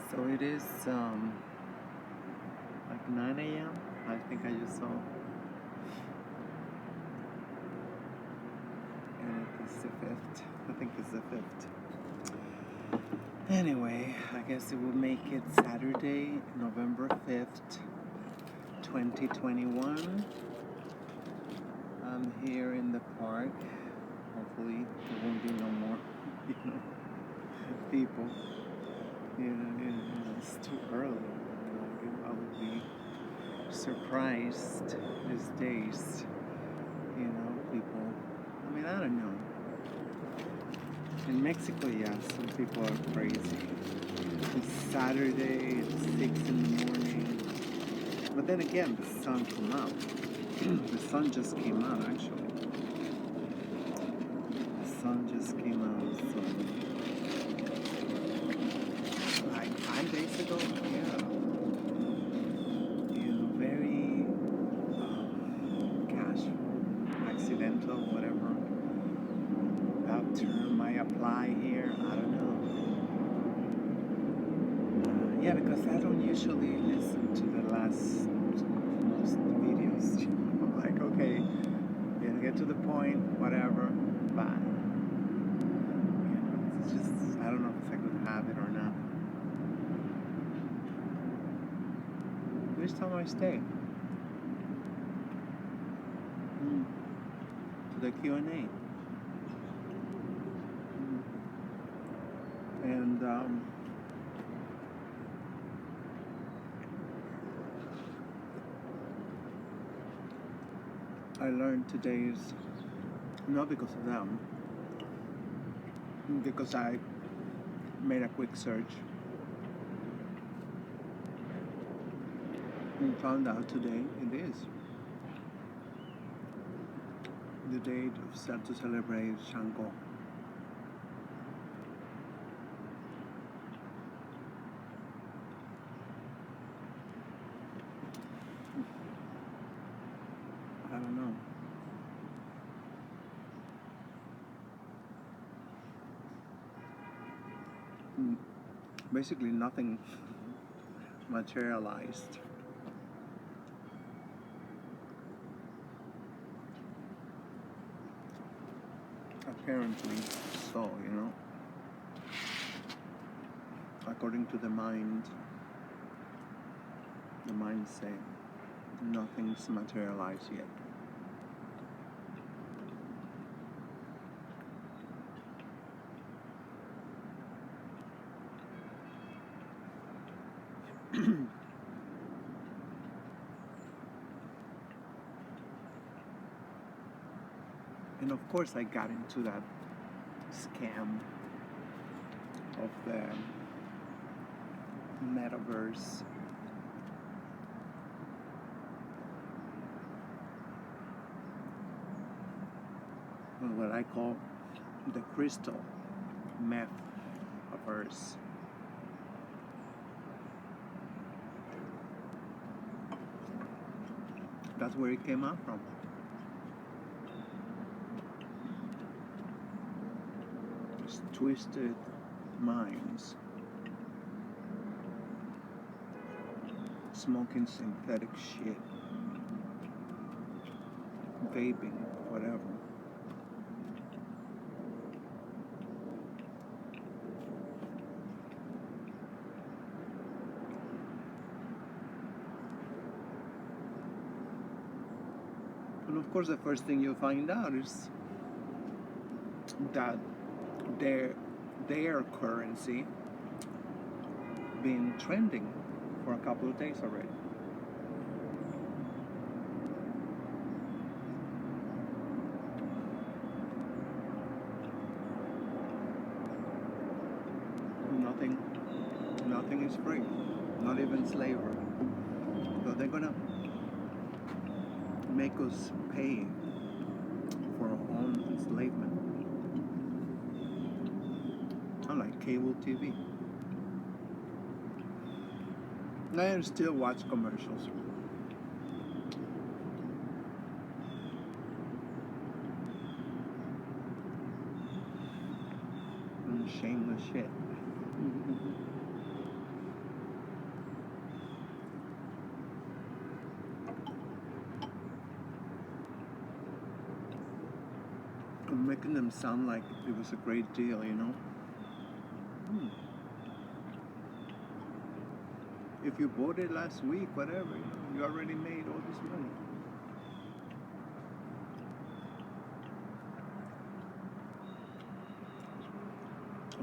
So it is like 9 a.m. I think I just saw. And it is the 5th. I think it's the 5th. Anyway, I guess it will make it Saturday, November 5th, 2021. I'm here in the park. Hopefully there won't be no more, people. It's too early. I would be surprised these days. People. I mean, I don't know. In Mexico, yeah, some people are crazy. It's Saturday, it's 6 in the morning. But then again, the sun came out. The sun just came out, actually. The sun just came out, so like 5 days ago, yeah. Very, accidental, whatever that term might apply here. I don't know. Yeah, because I don't usually listen to the last most videos. Like, okay, get to the point, whatever, bye. It's just, I don't know if it's a good habit or not. Which time I stay? To the Q&A. And I learned today's, not because of them, because I made a quick search and found out today it is the date set to celebrate Shango. I don't know. Basically nothing materialized. Apparently so, according to the mindset, nothing's materialized yet. And of course I got into that scam of the metaverse. What I call the crystal metaverse. That's where it came out from. It's twisted minds, smoking synthetic shit, vaping, whatever. And of course the first thing you'll find out is that their currency been trending for a couple of days already. Nothing is free, not even slavery. So they're gonna make us pay for our own enslavement. Unlike cable TV. I still watch commercials. Shameless shit. making them sound like it was a great deal, you know. Hmm. If you bought it last week, whatever, you already made all this money.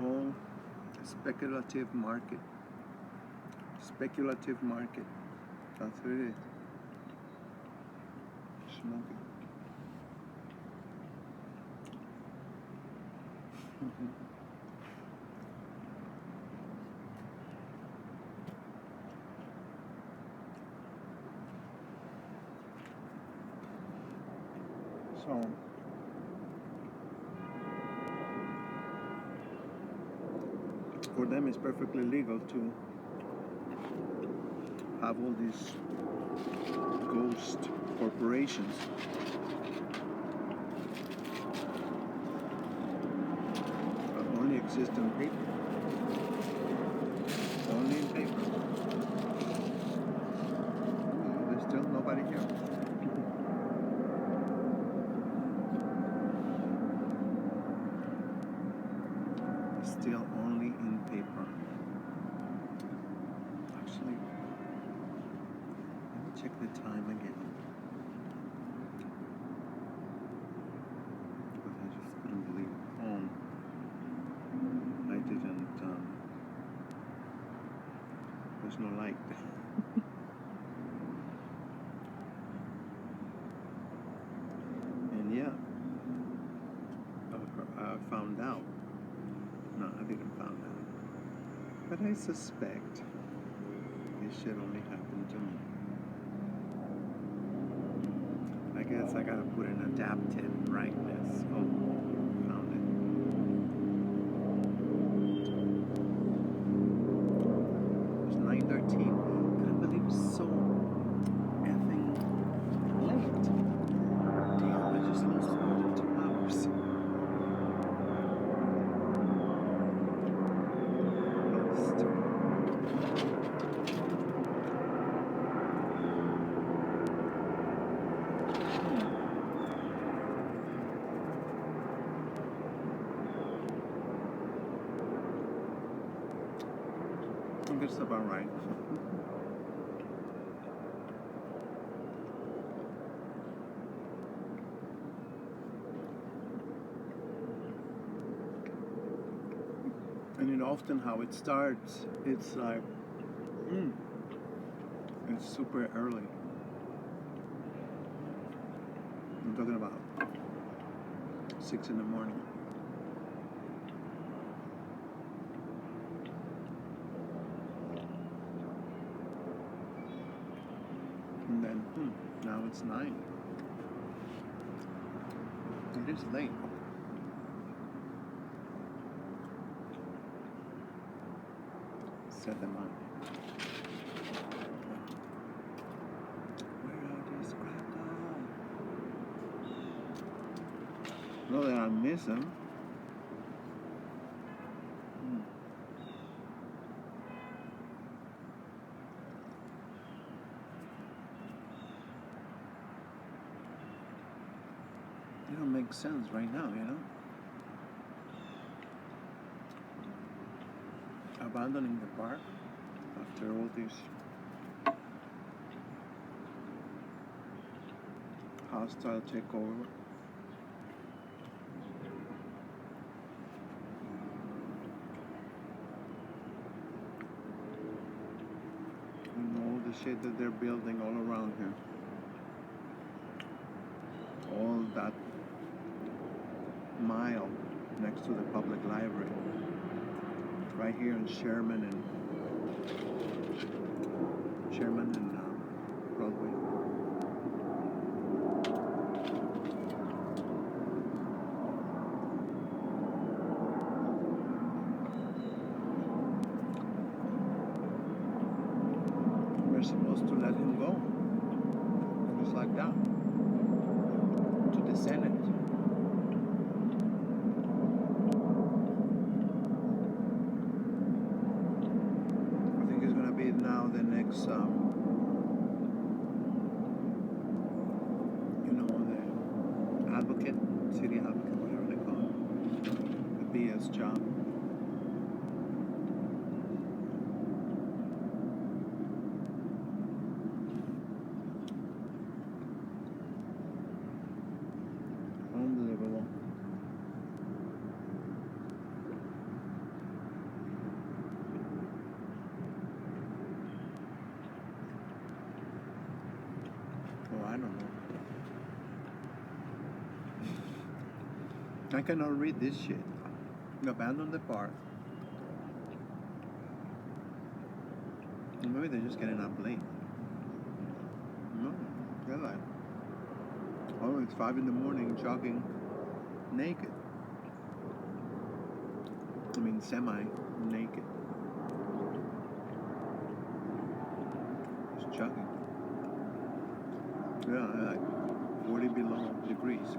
Oh, speculative market. Speculative market. That's what it is. Smoking. So, for them, it's perfectly legal to have all these ghost corporations that only exist on paper. Only in paper. There's still nobody here. Still only in paper. Actually, let me check the time again. Because I just couldn't believe it. I didn't, there's no light. And yeah, I found out. No, I didn't find out. But I suspect this shit only happened to me. I guess I gotta put an adaptive brightness. Oh, found it. It's 9:13. Can't believe it's so effing late. Damn, I just lost more than 2 hours. I think that's about right. And you know, often how it starts, it's like, it's super early. I'm talking about 6 in the morning. And then, now it's 9. It is late. Set them up. Where are these crackers? Not that I miss them. It don't make sense right now, you know? Abandoning the park after all this hostile takeover. And all the shit that they're building all around here. All that mile next to the public library. Right here in Sherman and Broadway. We're supposed to let him go, just like that, to the Senate. I think he's gonna be now the next, you know, the advocate, city advocate, whatever they call this job. Unbelievable. Oh, I don't know. I cannot read this shit. Abandon the park. Maybe they're just getting up late. No, they're like, oh, it's 5 in the morning, jogging naked. I mean, semi-naked. Just jogging. Yeah, like 40 below degrees.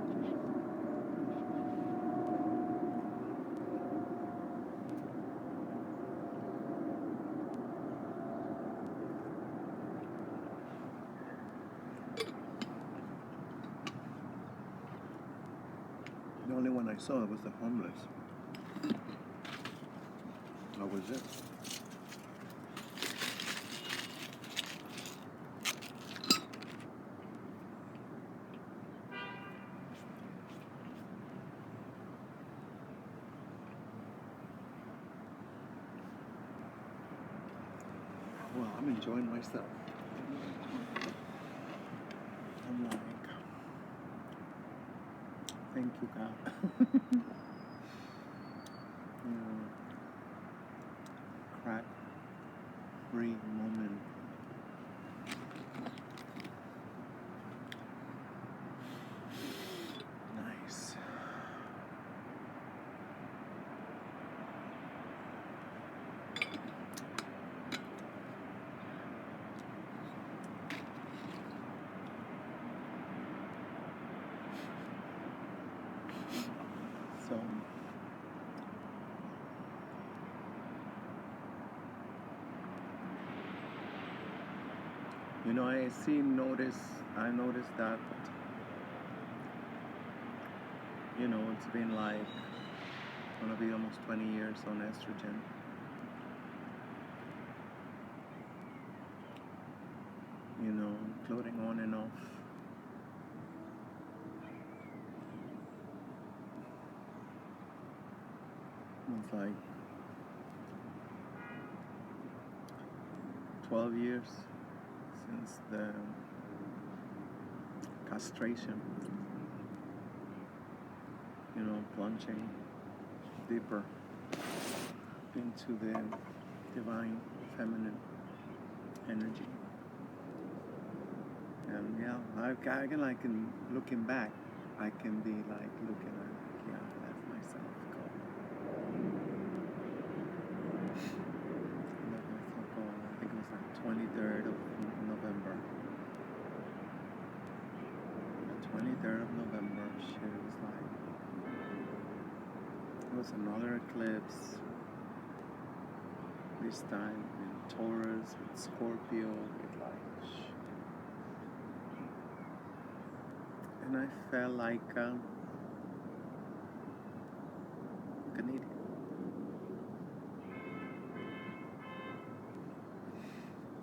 The only one I saw was the homeless. That was it. Well, I'm enjoying myself. I'm like, thank you, God. Crack-free moment. Nice. So, you know, I noticed that, you know, it's been like, gonna be almost 20 years on estrogen. You know, including on and off. It's like 12 years since the castration, you know, plunging deeper into the divine feminine energy. And yeah, I can like in looking back, I can be like looking at, yeah, let myself go. Let myself go. I think it was like 23rd of November. The 23rd of November, shit, it was like, it was another eclipse. This time in Taurus with Scorpio with like, and I felt like an idiot.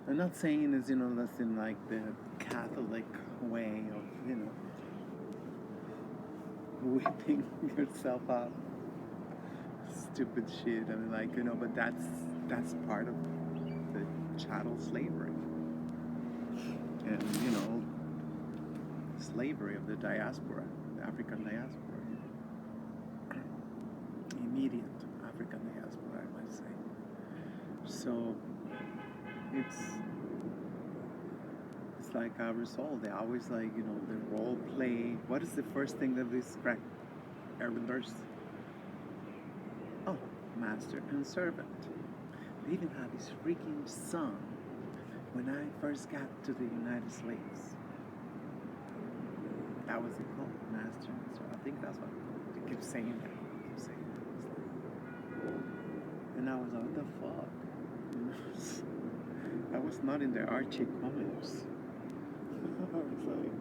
I'm not saying it's, you know, that's in like the Catholic way of, you know, whipping yourself up. Stupid shit. I mean, like, you know, but that's part of the chattel slavery. And, you know, slavery of the diaspora, the African diaspora. Immediate African diaspora, I might say. So it's like a result. They always like, you know, the role play. What is the first thing that these crack learners? Oh, master and servant. They even had this freaking song when I first got to the United States. That was it called, master and servant. I think that's what they kept saying that. And I was like, what the fuck? I was not in the Archie comics. I was like,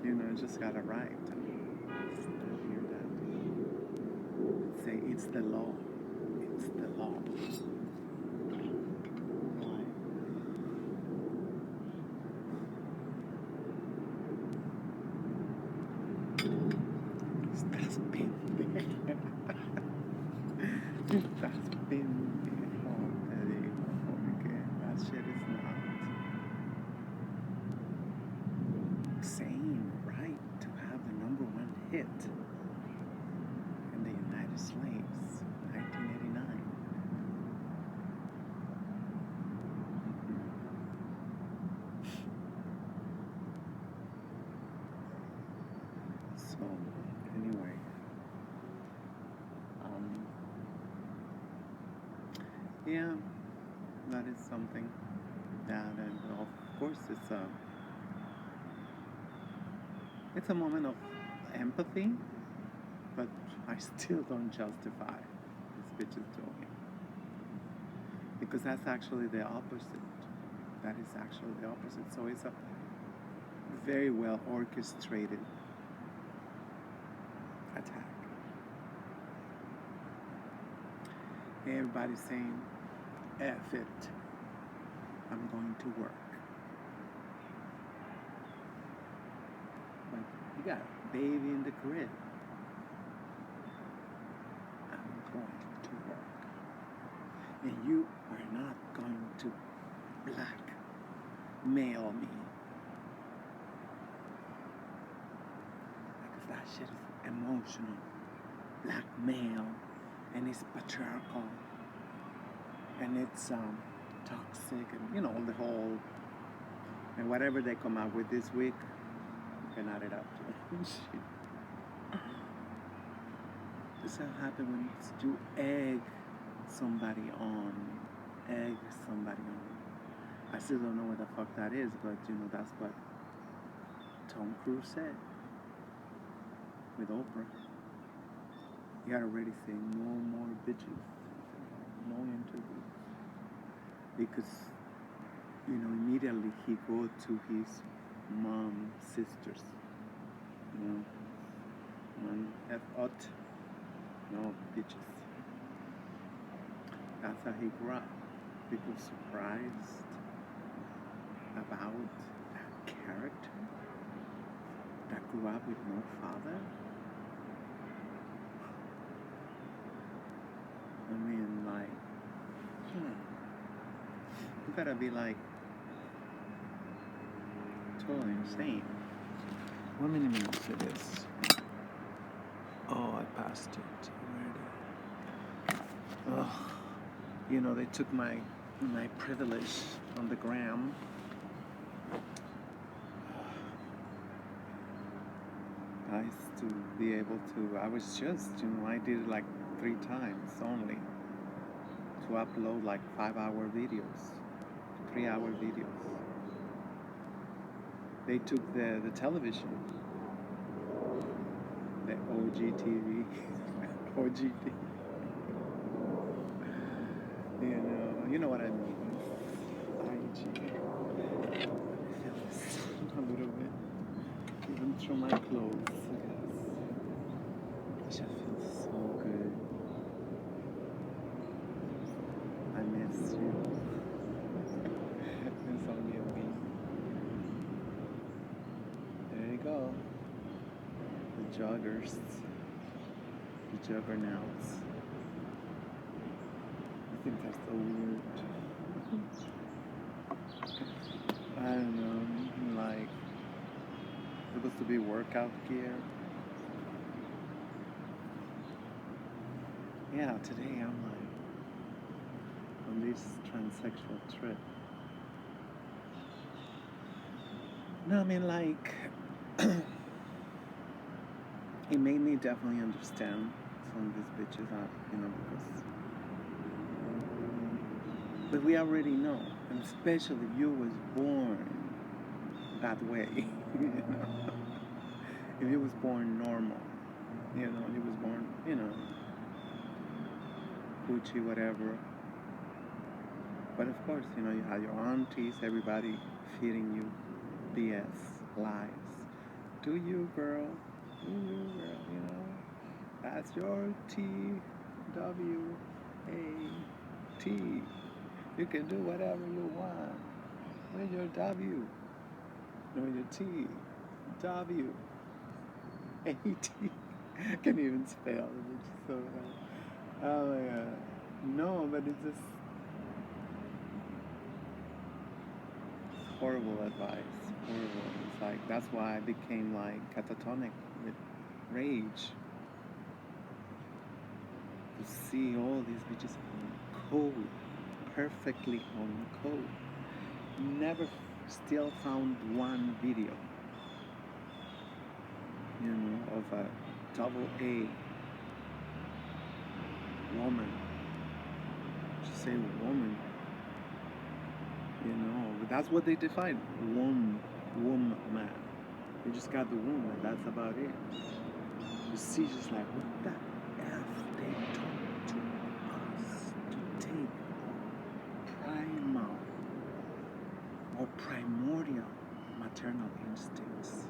you know, I just got arrived. I hear that. say it's the law. It's the law. Why? Estás pendeja. Estás pendejo, te digo, porque that shit is not sane right to have the #1 hit in the United States, 1989. So, anyway, yeah, that is something that, and of course, it's a moment of empathy, but I still don't justify this bitch's doing, because that's actually the opposite. That is actually the opposite. So it's a very well orchestrated attack. Everybody's saying, F it, I'm going to work. But you got a baby in the crib. I'm going to work. And you are not going to blackmail me. Because that shit is emotional. Blackmail. And it's patriarchal. And it's toxic. And, you know, the whole... And whatever they come out with this week, you can add it up to it. This will happen when you egg somebody on. Egg somebody on. I still don't know what the fuck that is, but you know, that's what Tom Cruise said with Oprah. He had already said no more bitches, no interviews. Because, you know, immediately he go to his mom's sisters. You know, man, F-ot. No, bitches. That's how he grew up. People surprised about that character that grew up with no father. I mean, like, you gotta be like totally insane. How many minutes it is? Oh, I passed it already. Ugh. You know, they took my privilege on the gram. I used to be able to, I was just, you know, I did it like 3 times only to upload like 5-hour videos, 3-hour videos. They took the television, the OGTV, OGT. You know what I mean. IG. I feel this a little bit, even through my clothes. I just feel so good. I miss you. It's only a week. There you go. The joggers. The juggernauts. I think that's so weird. I don't know, like, supposed to be workout gear. Yeah, today I'm like, on this transsexual trip. No, I mean, like, it made me definitely understand some of these bitches, you know, because, but we already know, and especially if you was born that way, you know, if you was born normal, you know, you was born, you know, Gucci, whatever. But of course, you know, you have your aunties, everybody feeding you BS, lies. Do you, girl? Do you, girl? You know, that's your tea. W-A-T. You can do whatever you want with your W. No, your T. W-A-T. Can't even spell. It's just so oh my god. No, but it's just horrible advice. Horrible. It's like that's why I became like catatonic with rage. To see all these bitches on code, perfectly on code. Never still found one video, of a double A woman. Just say woman, but that's what they define. Woman. They just got the woman, that's about it. You see, just like, what the F they taught to us to take primal or primordial maternal instincts.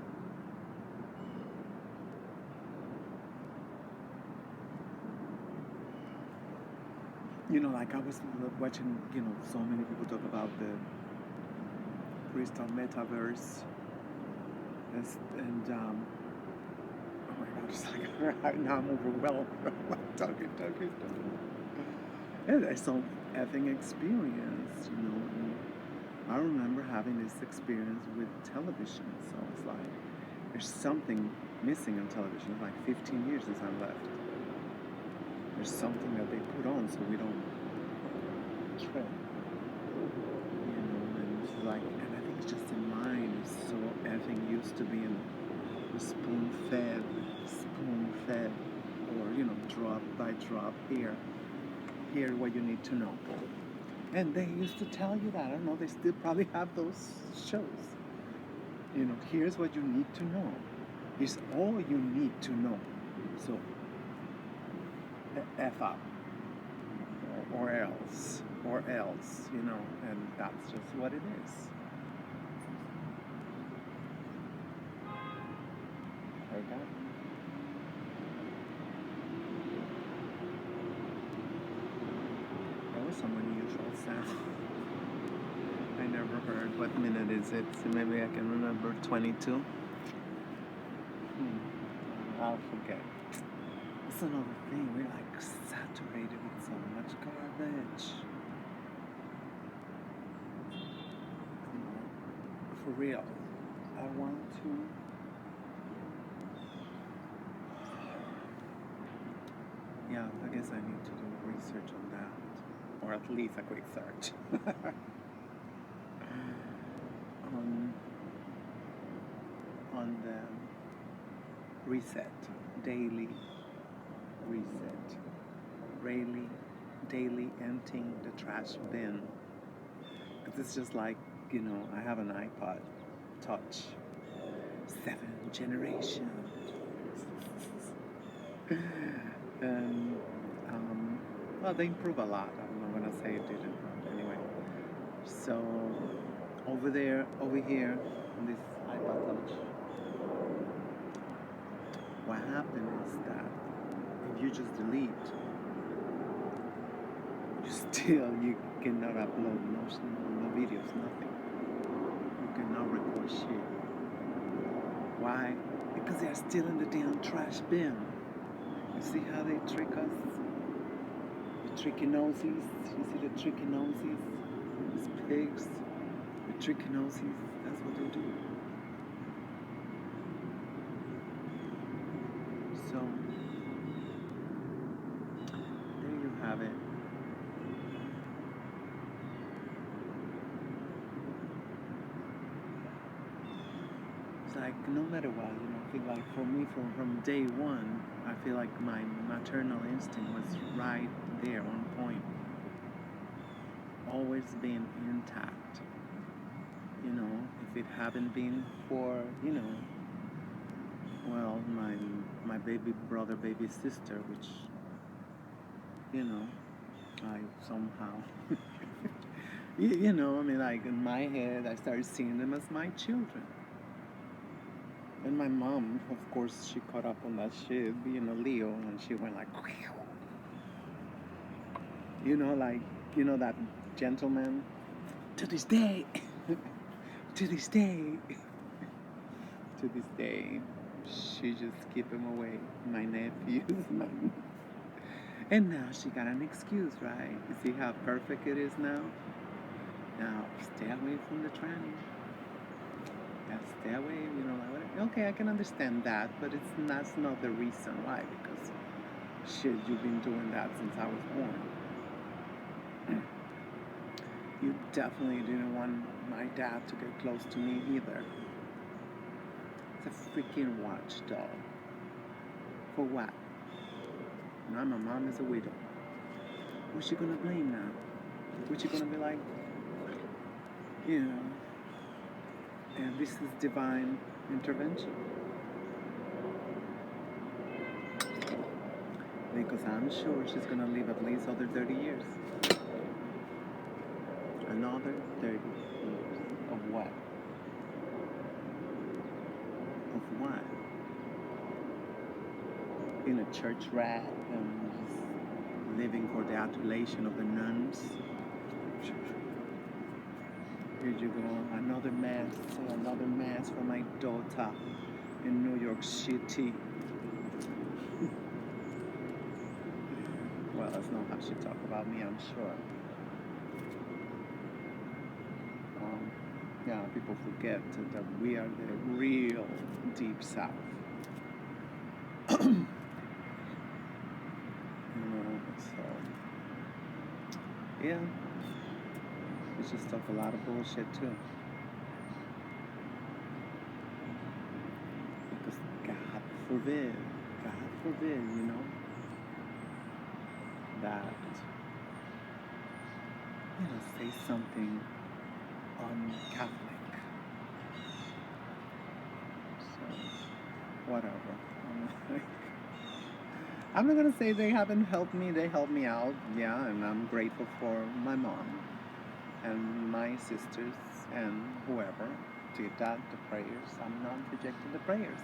Like I was watching, so many people talk about the crystal metaverse, and oh my god, it's like right now I'm overwhelmed. talking. And it's some effing experience, and I remember having this experience with television, so it's like there's something missing on television. It's like 15 years since I left. There's something that they put on so we don't trip, and it's like, and I think it's just the mind is so effing used to being spoon fed, or drop by drop, here what you need to know. And they used to tell you that. I don't know, they still probably have those shows. Here's what you need to know. It's all you need to know. So F up, or else, and that's just what it is. Okay? That was some unusual sound. I never heard. What minute is it? So maybe I can remember 22. I'll forget. That's another thing. We're like saturated with so much garbage. For real. I want to. Yeah, I guess I need to do research on that. Or at least a quick search. on the reset, daily reset, daily emptying the trash bin. Because it's just like, I have an iPod Touch, 7 generation. And, well, they improve a lot. I'm not gonna say it didn't, but anyway. So, over here, on this iPod Touch, what happened is that if you just delete, you cannot upload no videos, nothing. You cannot record shit. Why? Because they are still in the damn trash bin. You see how they trick us? The tricky nosies. You see the tricky nosies? These pigs. The tricky nosies. That's what they do. So, there you have it. It's like, no matter what, I feel like for me, from day one, I feel like my maternal instinct was right there on point. Always been intact. If it hadn't been for, well, my baby brother, baby sister, which, I somehow, like in my head, I started seeing them as my children. And my mom, of course, she caught up on that shit, being a Leo, and she went like, Like, that gentleman. To this day, to this day, to this day, she just keep him away. My nephews, and now she got an excuse, right? You see how perfect it is now? Now, stay away from the tranny. Yeah, stay away, okay, I can understand that, but that's not the reason why, because shit, you've been doing that since I was born. You definitely didn't want my dad to get close to me either. It's a freaking watchdog. For what? Now my mom is a widow. Who's she gonna blame now? Who's she gonna be like, and this is divine intervention? Because I'm sure she's gonna live at least other 30 years. Another 30 years. Of what? Of what? Being a church rat and just living for the adulation of the nuns. Here you go, another mass for my daughter in New York City. Well, that's not how she talked about me, I'm sure. People forget that we are the real deep south. So yeah, we just talk a lot of bullshit too. Because God forbid, that say something un-Catholic. So whatever. I'm not gonna say they haven't helped me. They helped me out, yeah, and I'm grateful for my mom and my sisters and whoever did that, the prayers. I'm not rejecting the prayers.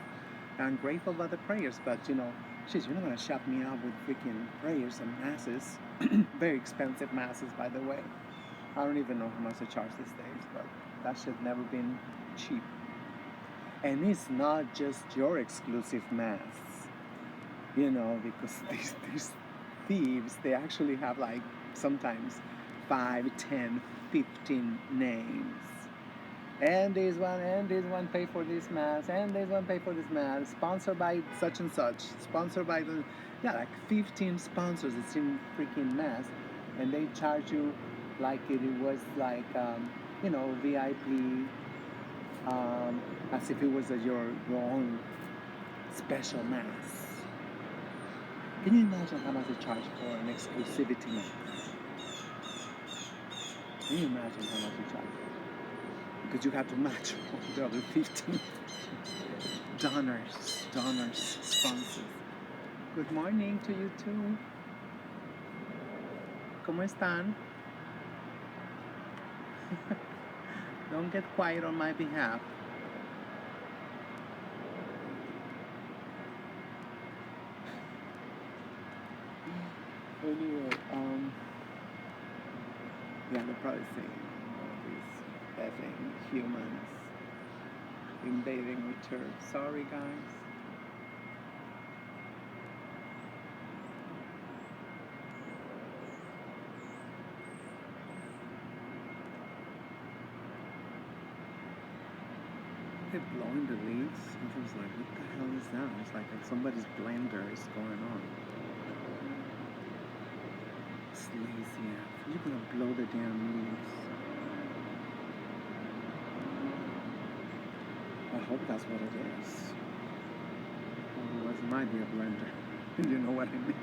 I'm grateful about the prayers, but you're not gonna shut me up with freaking prayers and masses. Very expensive masses, by the way. I don't even know how much they charge these days, but that shit never been cheap. And it's not just your exclusive mass, because these thieves, they actually have like sometimes 5, 10, 15 names. And this one pay for this mass, and this one pay for this mass, sponsored by such and such, sponsored by like 15 sponsors. It's in freaking mass, and they charge you like it was like VIP, as if it was your own special mass. Can you imagine how much they charge for an exclusivity mass? Can you imagine how much they charge? Because you have to match the other 15 donors, sponsors. Good morning to you too. ¿Cómo están? Don't get quiet on my behalf. Anyway, they're probably saying these effing humans invading with church. Sorry, guys. They're blowing the leaves. I was like, what the hell is that? It's like somebody's blender is going on. It's lazy. You're gonna blow the damn leaves. I hope that's what it is. Otherwise, it might be a blender. You know what I mean?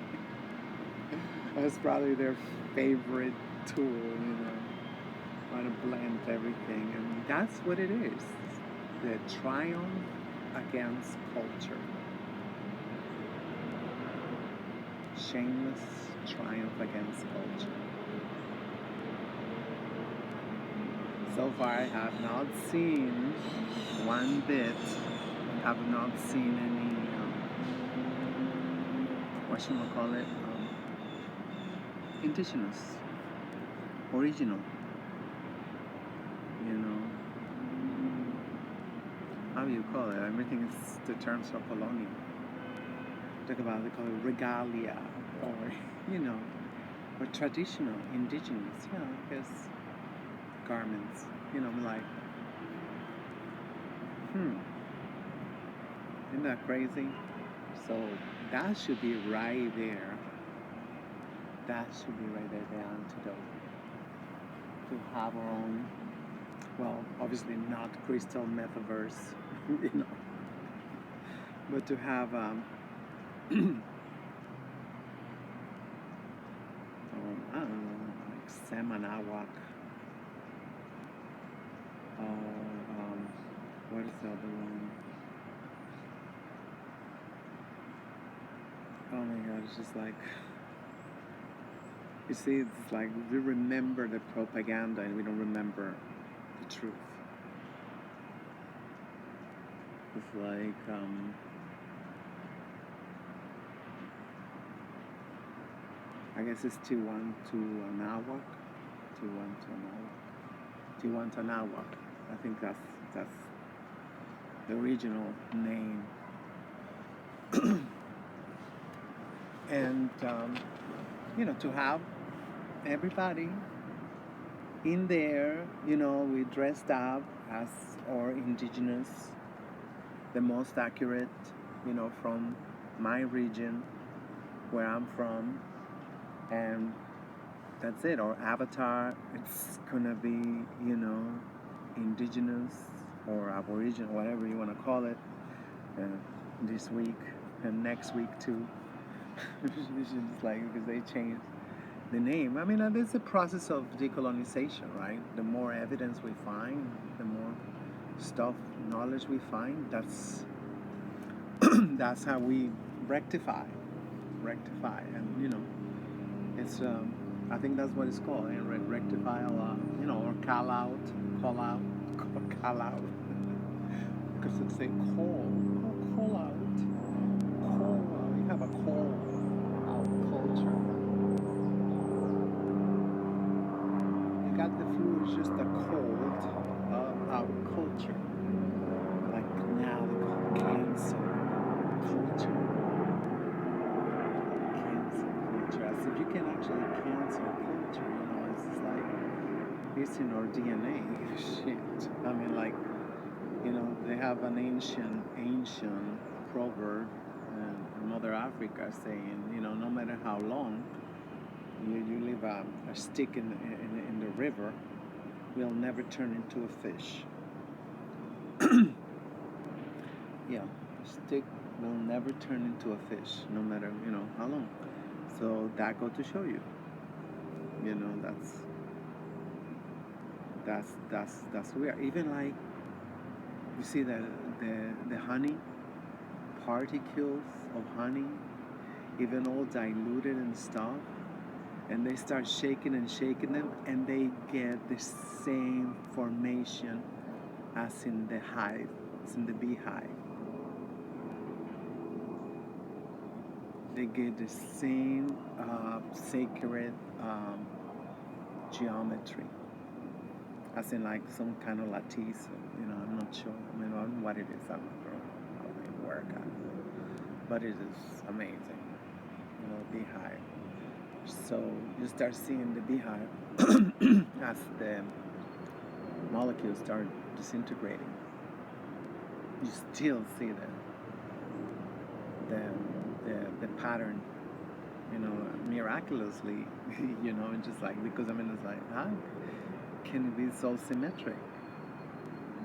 That's probably their favorite tool, trying to blend everything. And that's what it is. The triumph against culture. Shameless triumph against culture. So far, I have not seen one bit. I have not seen any, whatchamacallit, indigenous, original, you know, how do you call it? Everything is the terms are colonial. Talk about, they call it regalia, or, you know, or traditional, indigenous, yeah, I guess, garments, you know, I'm like, isn't that crazy? So that should be right there. That should be right there, the antidote. To have our own, well, obviously not crystal metaverse, you know, but to have, I don't know, like Semanawak, or, what is the other one? Oh my god, it's just like, you see, it's like we remember the propaganda and we don't remember the truth. It's like, I guess it's Tiwantuanawak. Tiwantuanawak. I think that's the original name. And you know, to have everybody in there, you know, we dressed up as or indigenous, the most accurate, you know, from my region, where I'm from, and that's it. Our avatar, it's gonna be, you know, indigenous or aboriginal, whatever you want to call it, this week and next week too. It's just like, because they changed the name. I mean, there's a process of decolonization, right? The more evidence we find, the more stuff, knowledge we find, that's that's how we rectify, and you know, it's I think that's what it's called, and rectify, you know, or call out, call out. Because it's a call out, you have a call out culture. You got the flu, it's just a cold out culture. Like now they call it cancel culture. Cancel culture. As if you can actually cancel culture, you know, it's just like, it's in our DNA. Shit. I mean, like, you know, they have an ancient proverb in Mother Africa saying, you know, no matter how long you leave a stick in the river, will never turn into a fish. Yeah, a stick will never turn into a fish, no matter, you know, how long. So that go to show you, you know, that's weird. Even like, you see that the honey particles of honey, even all diluted and stuff, and they start shaking them, and they get the same formation as in the hive, as in the beehive. They get the same sacred geometry, as in like some kind of lattice, you know, I'm not sure, I mean, I don't know what it is, I don't know how they work on it, but it is amazing, you know, beehive. So you start seeing the beehive as the molecules start disintegrating. You still see the pattern, you know, miraculously, you know, and just like, because I mean, it's like, how can it be so symmetric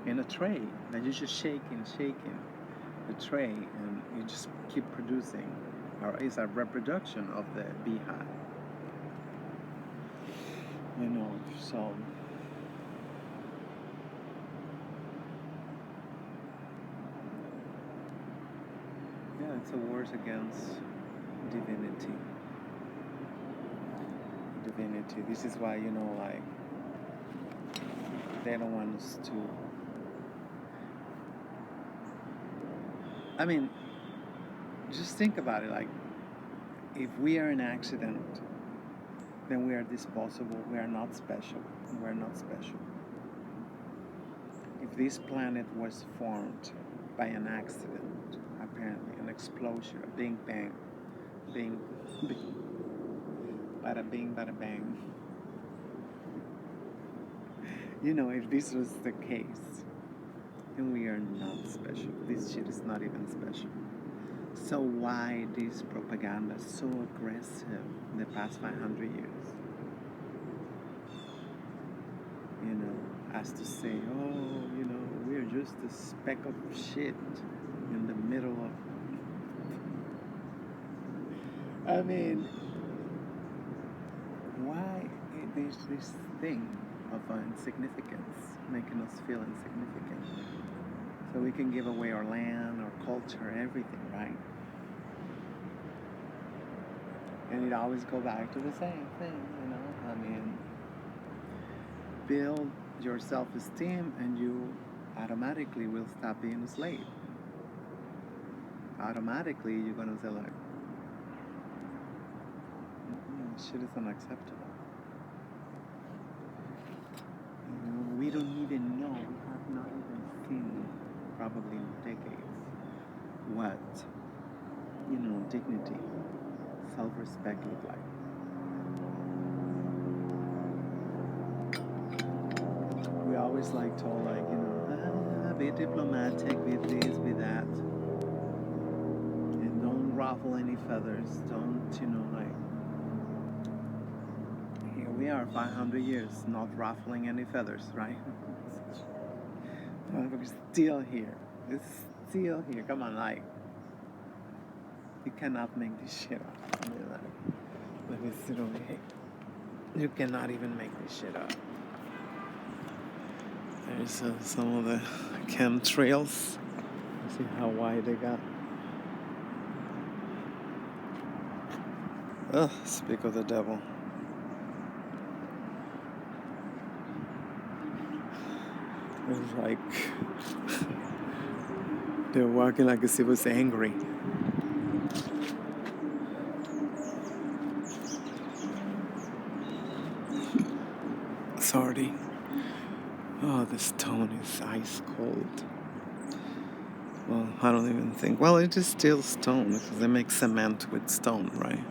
in a tray that you just shaking the tray, and you just keep producing, or it's a reproduction of the beehive, you know. So yeah, it's a wars against divinity. This is why, you know, like, they don't want us to, I mean, just think about it, like, if we are in an accident then we are disposable. We are not special. We're not special. If this planet was formed by an accident, apparently, an explosion, a big bang, bing, bing, bada bing, bada bang. You know, if this was the case, then we are not special. This shit is not even special. So why this propaganda so aggressive in the past 500 years? You know, as to say, oh, you know, we're just a speck of shit in the middle of... I mean, why is this thing of insignificance making us feel insignificant? So we can give away our land, our culture, everything, right? And it always go back to the same thing, you know? I mean, build your self-esteem and you automatically will stop being a slave. Automatically, you're gonna say like, shit is unacceptable. You know, we don't even know, we have not even seen, probably in decades, what, you know, dignity, self-respect look like. We always like told like, you know, be diplomatic, be this, be that. And don't ruffle any feathers. Don't, you know, like, here we are 500 years not ruffling any feathers, right? We're still here. It's still here. Come on, like, you cannot make this shit up. I mean, like, let me sit over here. You cannot even make this shit up. There's some of the chemtrails. See how wide they got. Ugh, speak of the devil. It's like they're walking like as if it was angry. Sorry. Oh, the stone is ice cold. Well, I don't even think. Well, it is still stone because they make cement with stone, right?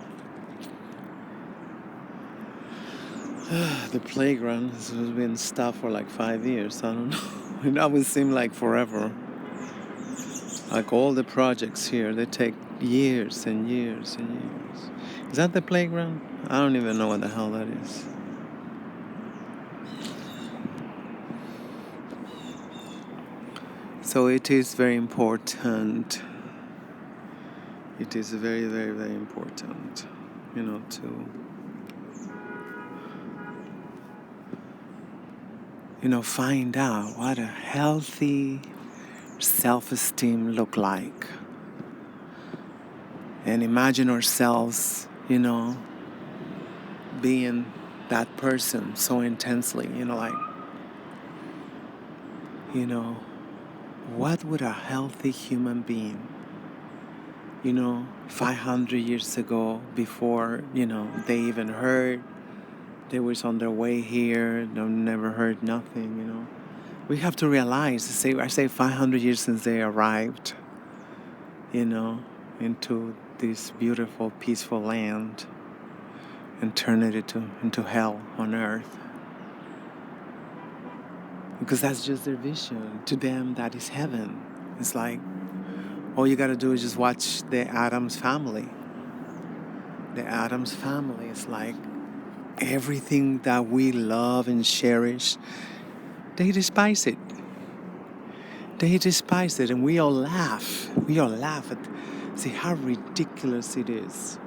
The playground has been stopped for like 5 years. I don't know. It always seemed like forever. Like all the projects here, they take years and years and years. Is that the playground? I don't even know what the hell that is. So it is very important. It is very, very, very important, you know, to, you know, find out what a healthy self-esteem look like. And imagine ourselves, you know, being that person so intensely, you know, like, you know, what would a healthy human being, you know, 500 years ago, before, you know, they even heard, they was on their way here, they never heard nothing, you know. We have to realize, I say 500 years since they arrived, you know, into this beautiful, peaceful land and turn it into hell on earth. Because that's just their vision. To them, that is heaven. It's like, all you got to do is just watch the Addams Family. The Addams Family is like everything that we love and cherish, they despise it. They despise it, and we all laugh. We all laugh at, see how ridiculous it is.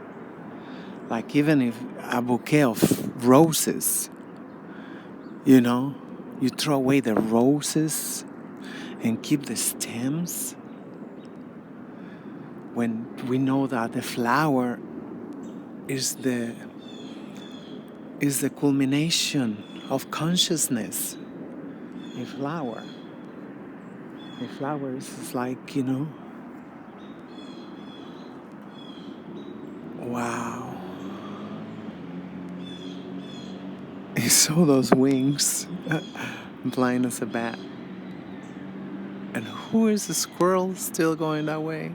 Like, even if a bouquet of roses, you know, you throw away the roses and keep the stems, when we know that the flower is the culmination of consciousness. A flower is like, you know, wow. saw those wings flying as a bat. And who is the squirrel still going that way?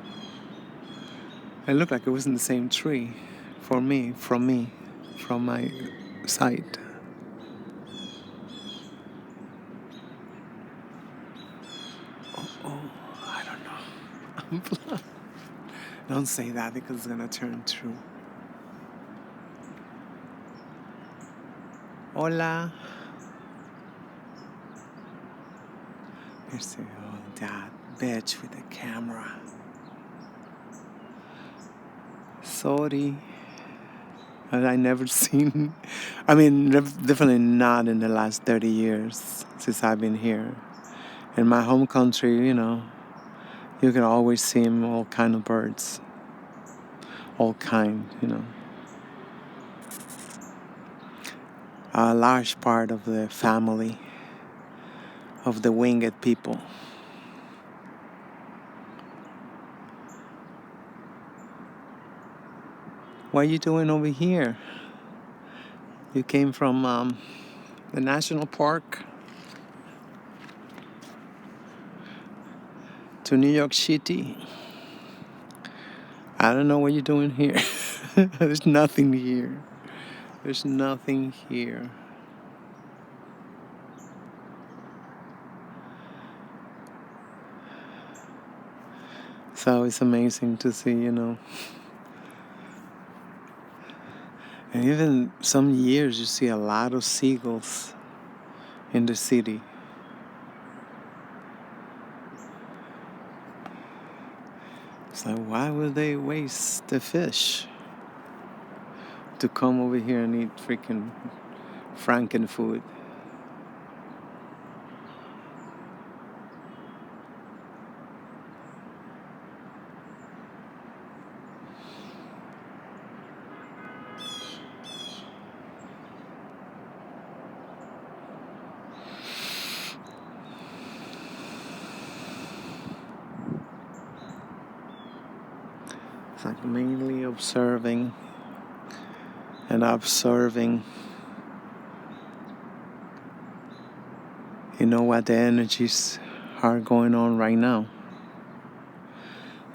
It looked like it was in the same tree from my sight. Oh, I don't know. I'm blind. Don't say that because it's gonna turn true. Hola. Here's that bitch with the camera. Sorry. I never seen. I mean, definitely not in the last 30 years since I've been here. In my home country, you can always see all kind of birds. All kind. A large part of the family of the winged people. What are you doing over here? You came from the national park to New York City. I don't know what you're doing here. There's nothing here. There's nothing here. So it's amazing to see, And even some years you see a lot of seagulls in the city. It's like, why would they waste the fish to come over here and eat freaking frankenfood? It's like mainly observing and observing. What the energies are going on right now.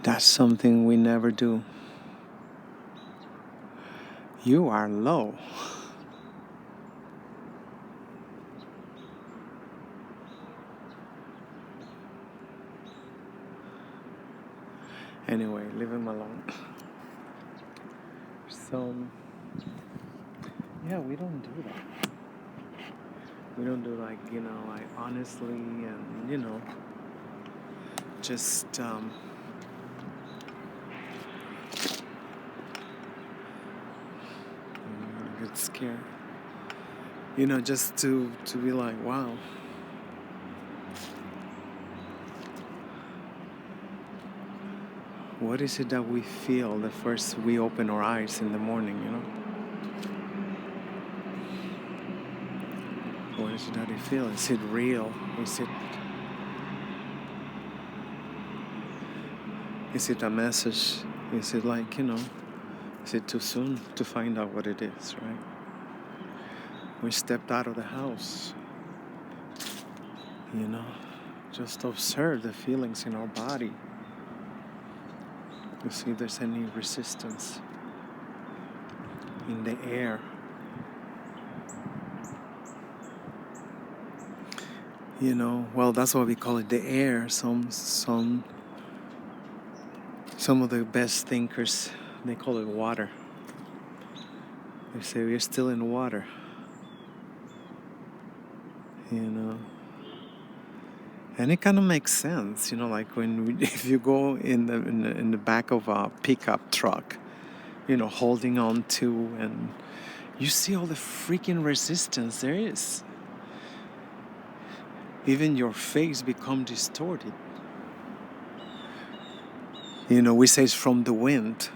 That's something we never do. You are low. Anyway, leave him alone. So, yeah, we don't do that. We don't do like honestly and, just, I get scared. Just to be like, wow. What is it that we feel the first we open our eyes in the morning, What is it that we feel? Is it real? Is it a message? Is it like, is it too soon to find out what it is, right? We stepped out of the house, just observe the feelings in our body. To see if there's any resistance in the air. Well, that's why we call it the air. Some of the best thinkers, they call it water. They say we're still in water. And it kind of makes sense, like if you go in the back of a pickup truck, holding on to, and you see all the freaking resistance there is. Even your face become distorted. We say it's from the wind.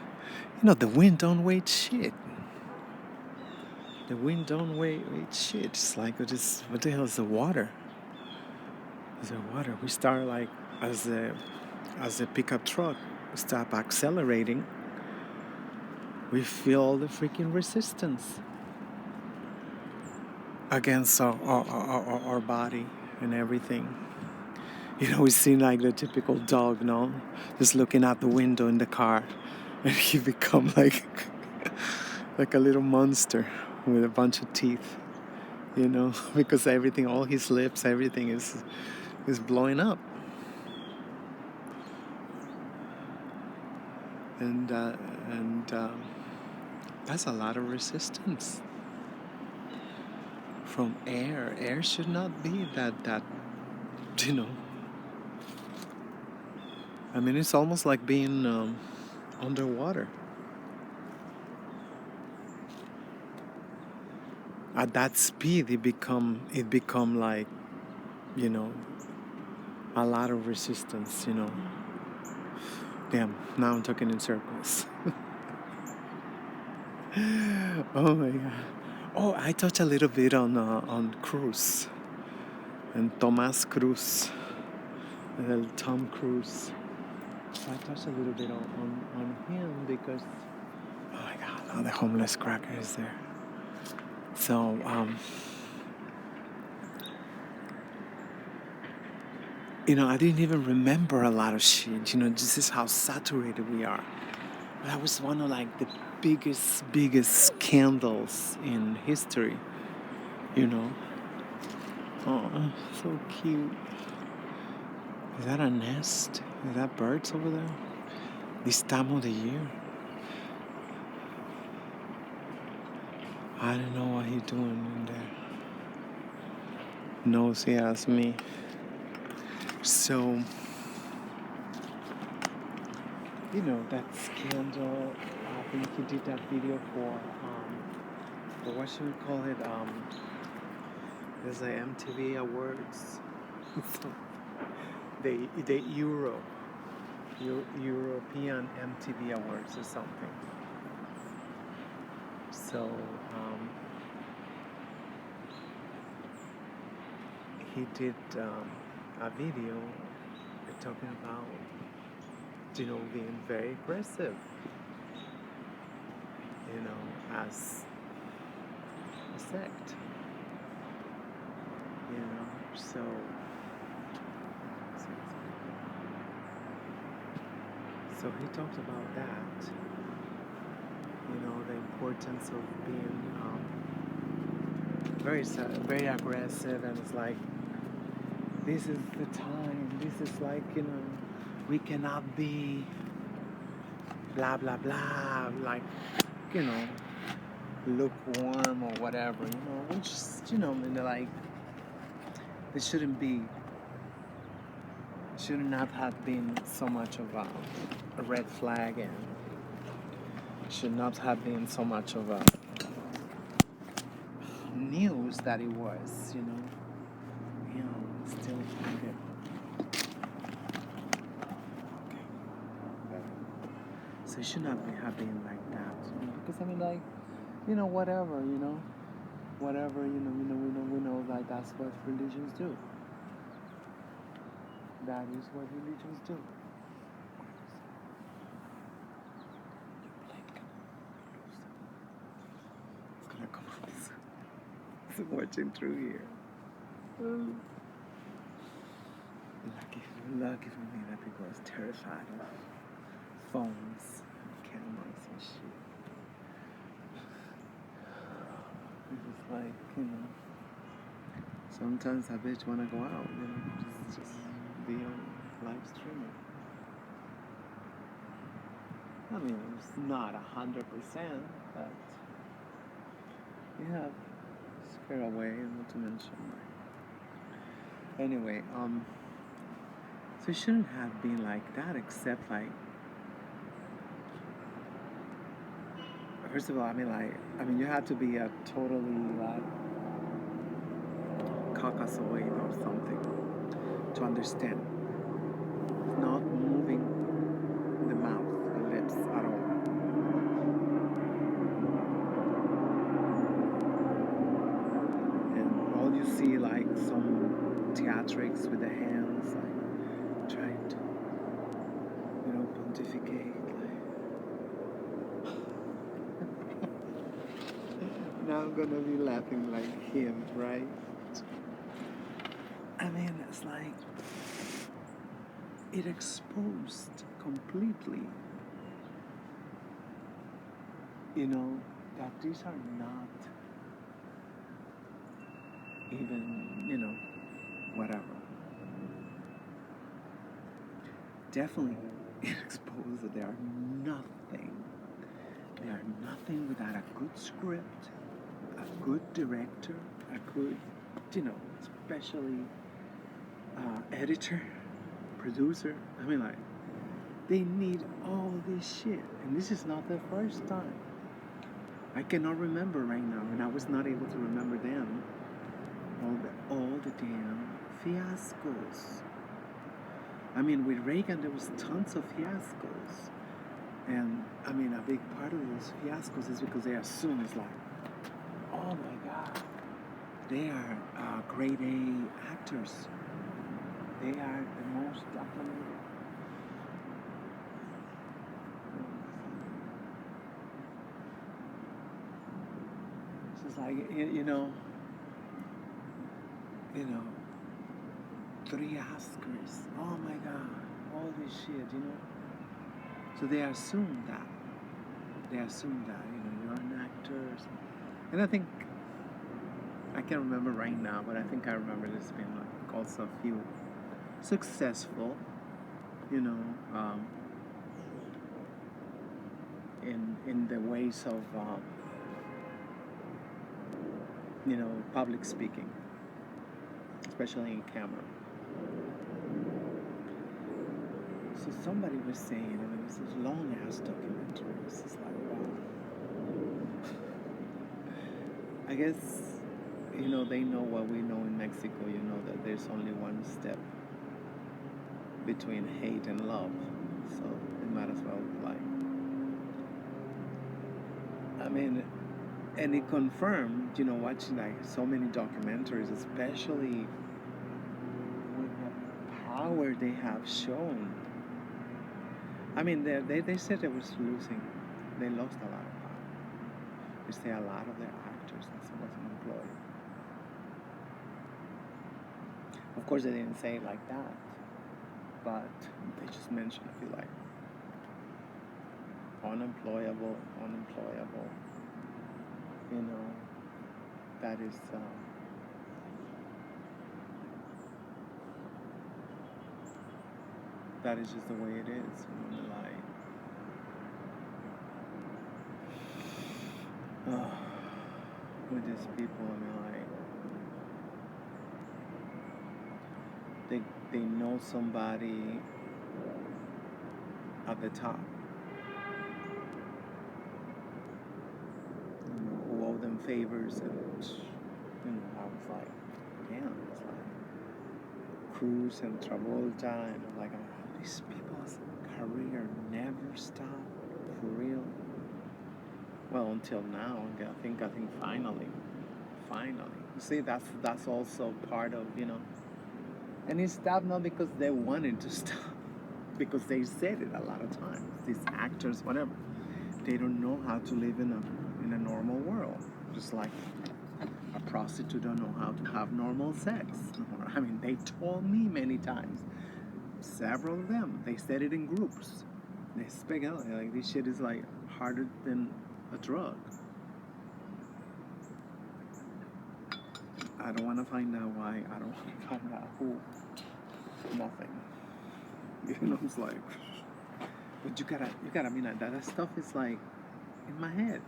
The wind don't weigh shit. The wind don't weigh shit. It's like, what the hell is the water? Is the water? We start like, as the pickup truck stop accelerating, we feel all the freaking resistance. against our body and everything. You know, we see like the typical dog, no? Just looking out the window in the car, and he become like like a little monster with a bunch of teeth, you know, because everything, all his lips, everything is blowing up, and that's a lot of resistance from air. Air should not be that you know. I mean, it's almost like being underwater. At that speed, it become like, you know, a lot of resistance. You know, damn. Now I'm talking in circles. Oh my god. Oh, I touched a little bit on Cruz and Thomas Cruz, Tom Cruise. I touched a little bit on him because, oh my god, now the homeless cracker is there. So you know, I didn't even remember a lot of shit. You know, this is how saturated we are. That was one of like the biggest scandals in history. You know. Oh, so cute. Is that a nest? Is that birds over there? This time of the year? I don't know what he's doing in there. Nosy as me. So, you know, that scandal. I think he did that video for what should we call it? There's the MTV Awards. the European MTV Awards or something. So he did a video talking about, you know, being very aggressive, you know, as a sect, you know. So he talked about that, you know, the importance of being very aggressive, and it's like, this is the time, this is like, you know, we cannot be blah blah blah, like, you know, lukewarm or whatever, you know, which, you know, I mean, like, it shouldn't not have been so much of a red flag, and should not have been so much of a news that it was, you know. Still okay. So it should not have been like that, you know, because I mean, like, you know, whatever, you know, we know like that's what religions do. That is what religions do. It's gonna come close. It's watching through here. Lucky for me that people are terrified of phones, cameras, and shit. It's like, you know, sometimes I bitch wanna go out, you know, just be on live streaming. I mean, it's not 100%, but you have square away, not to mention. Anyway, so it shouldn't have been like that, except like, first of all, I mean, you have to be a totally like Caucasoid or something to understand. Not moving the mouth, the lips at all. And all you see, like, some theatrics with the hands, like, trying to, you know, pontificate. Like. Now I'm gonna be laughing like him, right? I mean, it's like it exposed completely, you know, that these are not even, whatever. Definitely, it exposed that they are nothing. They are nothing without a good script, a good director, a good, especially editor, producer. I mean, like, they need all this shit. And this is not the first time. I cannot remember right now, and I was not able to remember them. All the damn fiascos. I mean, with Reagan, there was tons of fiascos. And, I mean, a big part of those fiascos is because they assume it's like, oh my God, they are grade A actors. They are the most documented. It's just like, 3 Oscars. Oh my God, all this shit, So they assume that. You're an actor. And I think, I can't remember right now, but I think I remember there's been like also a few successful, in the ways of, public speaking, especially in camera. So somebody was saying, and it was this long ass documentary. It's just like, wow. I guess, they know what we know in Mexico, that there's only one step between hate and love. So it might as well like. I mean, and it confirmed, watching like so many documentaries, especially with the power they have shown. I mean, they said they was losing. They lost a lot of power. They say a lot of their actors wasn't employed. Of course, they didn't say it like that, but they just mentioned, I feel like, unemployable. That is. That is just the way it is. With these people, they know somebody at the top, who owe them favors, and I was like, damn, it's like Cruz and Travolta, and I'm like, these people's career never stopped, for real. Well, until now, I think finally. You see, that's also part of, and it stopped not because they wanted to stop, because they said it a lot of times. These actors, whatever, they don't know how to live in a normal world. Just like a prostitute don't know how to have normal sex. I mean, they told me many times, several of them. They said it in groups. They speak out like this shit is like harder than a drug. I don't want to find out why. I don't want to find out who. Nothing. It's like, but you gotta. I mean, that stuff is like in my head.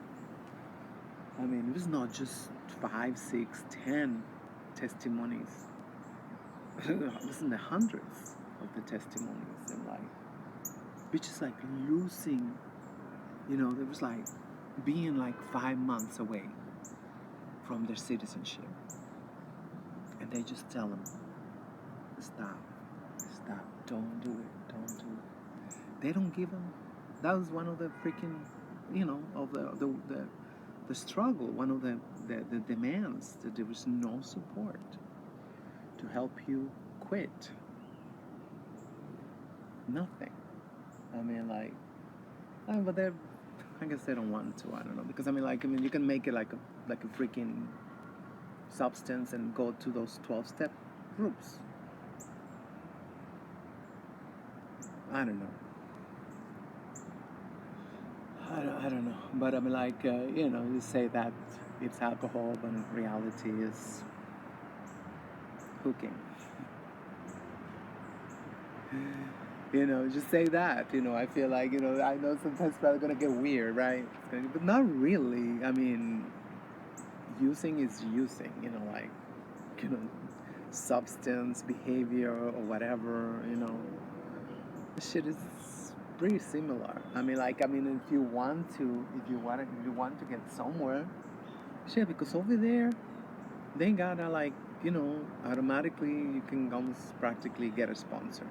I mean, it was not just 5, 6, 10 testimonies. It was in the hundreds of the testimonies, and like, which is like losing. It was like being like 5 months away from their citizenship. And they just tell them, stop, don't do it. They don't give them. That was one of the freaking, of the struggle, one of the demands, that there was no support to help you quit. Nothing. I mean, like, but they're I guess they don't want to. I don't know because you can make it like a freaking substance and go to those 12-step groups. I don't know. I don't know. But you say that it's alcohol, but in reality is hooking. Just say that. I feel like, I know sometimes it's probably going to get weird, right? But not really. I mean, using is using, you know, substance, behavior, or whatever, this shit is pretty similar. If you want to get somewhere, shit, because over there, they gotta automatically you can almost practically get a sponsor.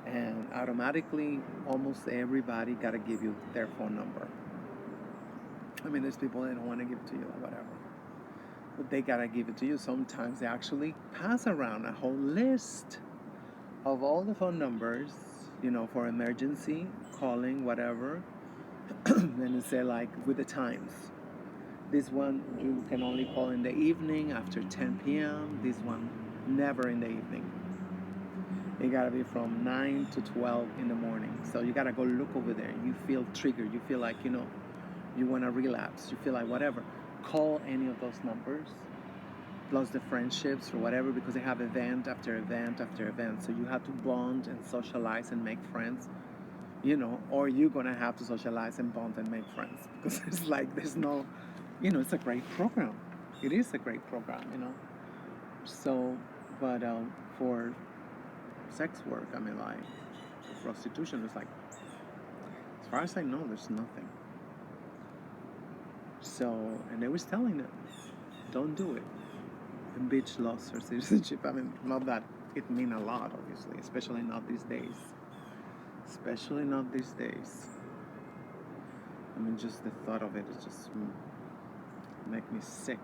And automatically, almost everybody gotta give you their phone number. There's people that don't want to give it to you or whatever, but they gotta give it to you. Sometimes they actually pass around a whole list of all the phone numbers, for emergency calling, whatever, and they say with the times. This one you can only call in the evening after 10 p.m. This one never in the evening. It gotta be from 9 to 12 in the morning. So you gotta go look over there. You feel triggered. You feel like, you wanna relapse. You feel like whatever. Call any of those numbers, plus the friendships or whatever, because they have event after event after event. So you have to bond and socialize and make friends, or you're gonna have to socialize and bond and make friends. Because it's like there's no, it's a great program. It is a great program, So, but for sex work, prostitution is like, as far as I know, there's nothing. So, and they was telling them, don't do it. And bitch lost her citizenship. Not that it mean a lot, obviously, especially not these days. Especially not these days. Just the thought of it is just make me sick.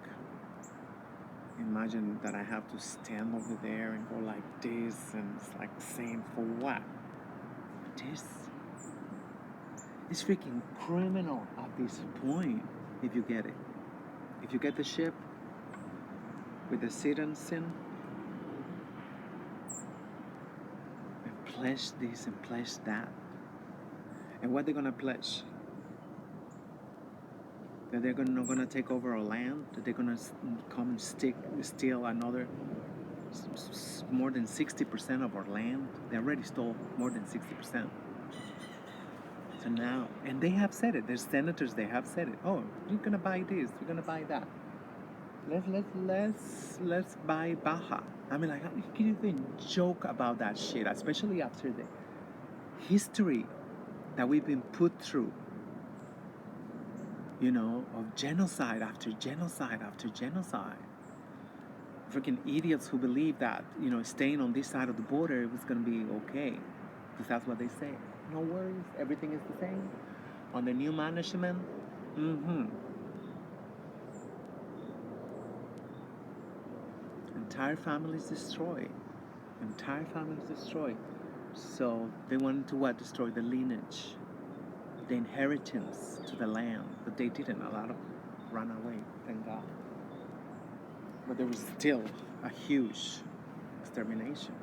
Imagine that I have to stand over there and go like this, and it's like saying for what? This is freaking criminal at this point. If you get it, if you get the ship with the citizen and pledge this and pledge that, and what they're gonna pledge? That they're not gonna take over our land? That they're gonna come and steal another more than 60% of our land? They already stole more than 60%. So now, and they have said it. There's senators. They have said it. Oh, you're gonna buy this. You're gonna buy that. Let's buy Baja. How can you even joke about that shit? Especially after the history that we've been put through. Of genocide after genocide after genocide. Freaking idiots who believe that, staying on this side of the border was going to be okay. Because that's what they say. No worries, everything is the same. On the new management, entire families destroyed. Entire families destroyed. So they wanted to what? Destroy the lineage, the inheritance to the land, but they didn't. A lot of them ran away, thank God. But there was still a huge extermination.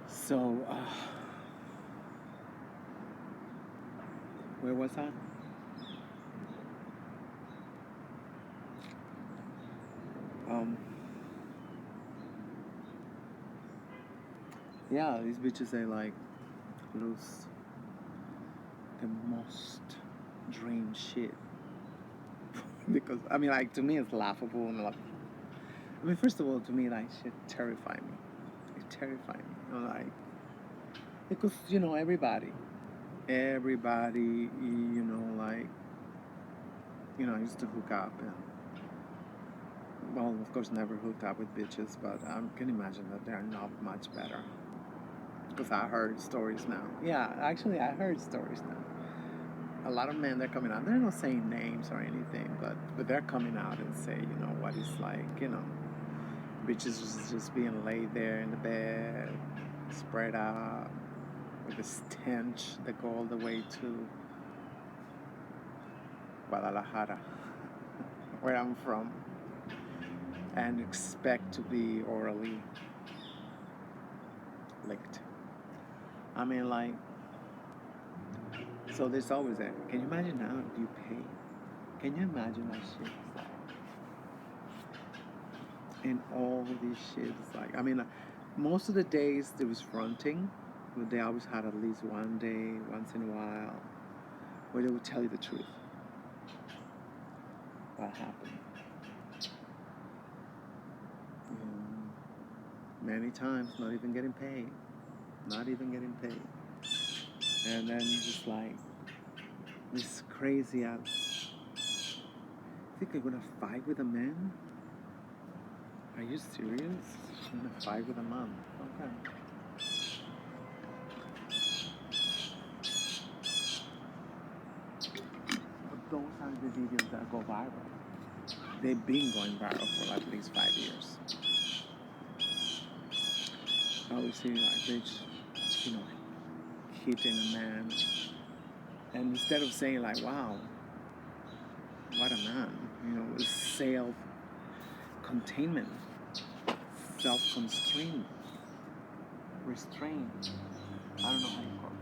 So, where was I? Yeah, these bitches, they lose the most dream shit. Because to me it's laughable and first of all, to me shit terrify me. It terrified me. Because everybody, I used to hook up and, well, of course, never hooked up with bitches, but I can imagine that they're not much better. Because I heard stories now. Yeah, actually, I heard stories now. A lot of men, they're coming out. They're not saying names or anything, but they're coming out and say, what it's like, bitches just being laid there in the bed, spread out, with the stench that go all the way to Guadalajara, where I'm from, and expect to be orally licked. I mean, like, so there's always that. Can you imagine now if you pay? Can you imagine that shit? It's like, and all these shits, like, I mean, most of the days there was fronting, but they always had at least one day, once in a while, where they would tell you the truth. What happened? Many times, not even getting paid. Not even getting paid. And then just like, this crazy ass. Think you're gonna fight with a man? Are you serious? You're gonna fight with a man? Okay. But those are the videos that go viral. They've been going viral for at least 5 years. I always see like they just, hitting a man. And instead of saying like, wow, what a man, self-containment, self-constraint, restraint. I don't know how you call it.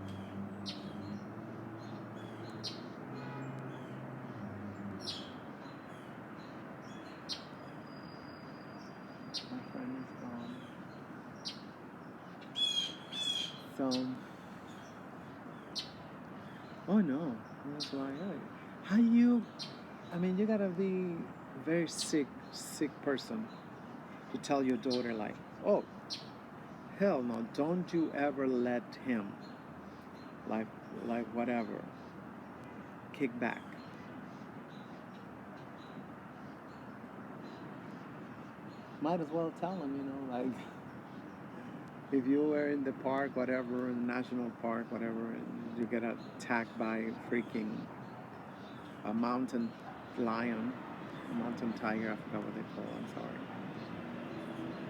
My friend is gone. So, oh no, that's why. How you? I mean, you gotta be a very sick person to tell your daughter like, oh, hell no, don't you ever let him, like, whatever, kick back. Might as well tell him, like, if you were in the park, whatever, in the national park, whatever, and you get attacked by freaking a mountain lion, a mountain tiger, I forgot what they call it, I'm sorry.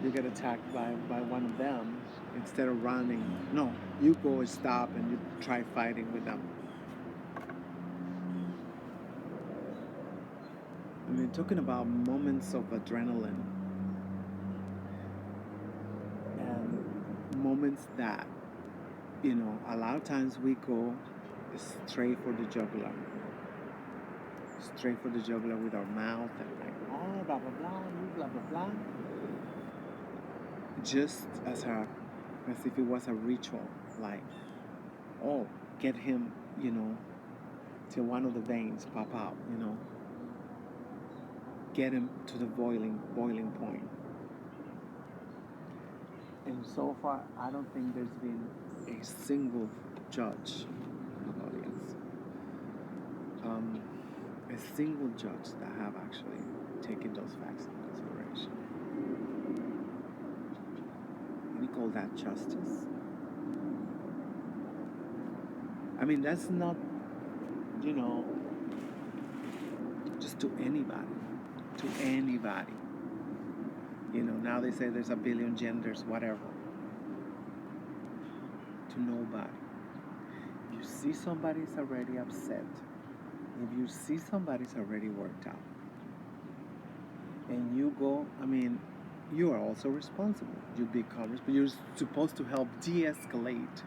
You get attacked by one of them, instead of running, no, you go and stop and you try fighting with them. I mean, talking about moments of adrenaline and moments that, a lot of times we go straight for the jugular. Straight for the jugular with our mouth and like, oh, blah, blah, blah, blah, blah, blah. Just as if it was a ritual, like, oh, get him, till one of the veins pop out, get him to the boiling point. And so far, I don't think there's been a single judge in the audience, a single judge that have actually taken those facts into consideration. We call that justice. I mean, that's not, just to anybody. To anybody. Now they say there's a billion genders, whatever. To nobody. If you see somebody's already upset, if you see somebody's already worked out, and you go, I mean, you are also responsible. You become responsible. You're supposed to help de-escalate.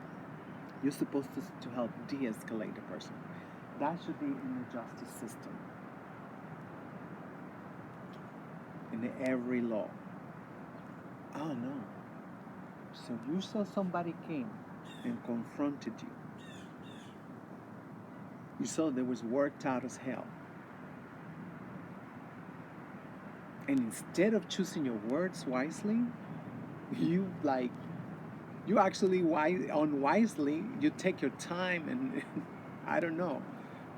You're supposed to help de-escalate a person. That should be in the justice system. In every law. Oh no. So you saw somebody came and confronted you. You saw they was worked out as hell. And instead of choosing your words wisely, you actually unwisely, you take your time and I don't know,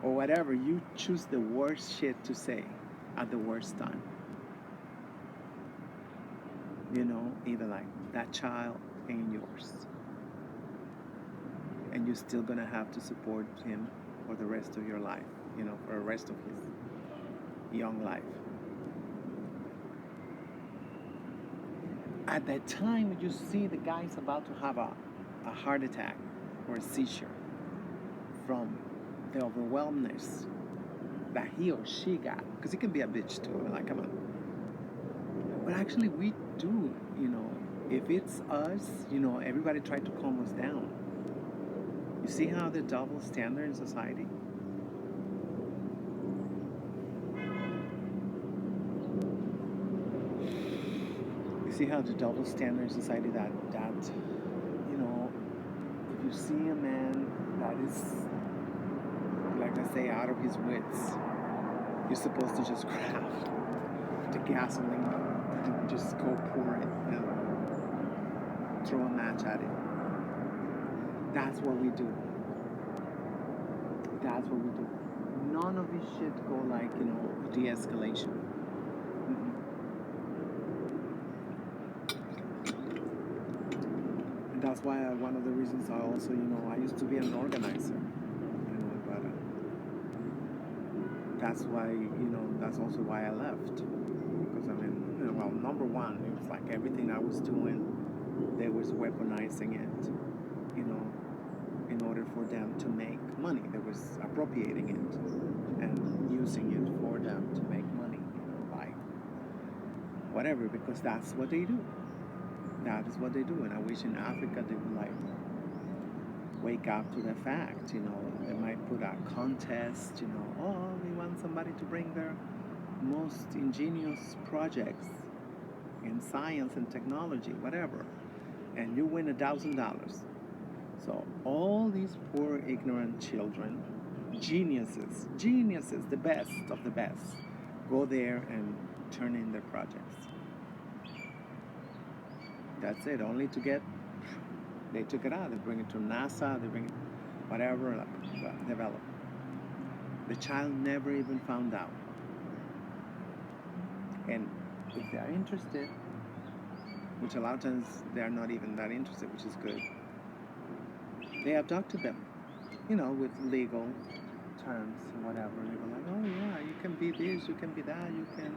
or whatever, you choose the worst shit to say at the worst time. Either like, that child ain't yours. And you're still gonna have to support him for the rest of your life, for the rest of his young life. At that time, you see the guy's about to have a heart attack. or a seizure from the overwhelmness that he or she got. Because it can be a bitch too. Like, come on. But actually, we do, if it's us, everybody tried to calm us down. You see how the double standard in society? You see how the double standard in society that if you see a man that is, like I say, out of his wits, you're supposed to just grab the gasoline and just go pour it and throw a match at it. That's what we do. That's what we do. None of this shit go like, de-escalation. Mm-mm. And that's why one of the reasons I also, I used to be an organizer, but that's why, that's also why I left. Because, well, number one, it was like everything I was doing, they was weaponizing it, in order for them to make money. They was appropriating it and using it for them to make money, by whatever, because that's what they do. That is what they do. And I wish in Africa they would wake up to the fact, they might put a contest, we want somebody to bring their most ingenious projects in science and technology, whatever, and you win $1,000. So all these poor ignorant children, geniuses, the best of the best, go there and turn in their projects. That's it, only to get, they took it out, they bring it to NASA, they bring it, whatever, develop. The child never even found out. And if they're interested, which a lot of times they're not even that interested, which is good, they abducted them, with legal terms and whatever. They were like, oh yeah, you can be this, you can be that, you can,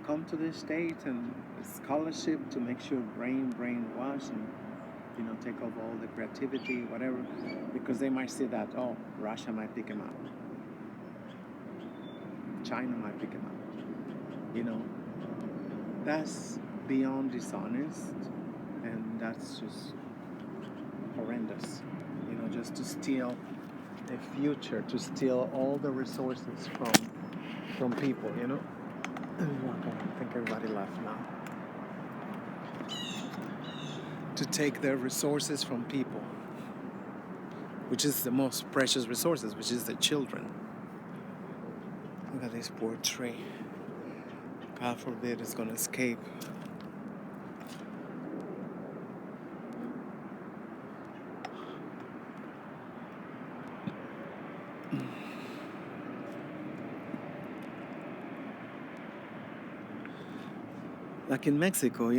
come to this state and scholarship to make sure brainwash and, take over all the creativity, whatever, because they might see that, Russia might pick him up. China might pick him up. That's beyond dishonest, and that's just horrendous. Just to steal the future, to steal all the resources from people. I think everybody left now. To take their resources from people, which is the most precious resources, which is the children. Look at this poor tree. God forbid it's gonna escape. Like in Mexico,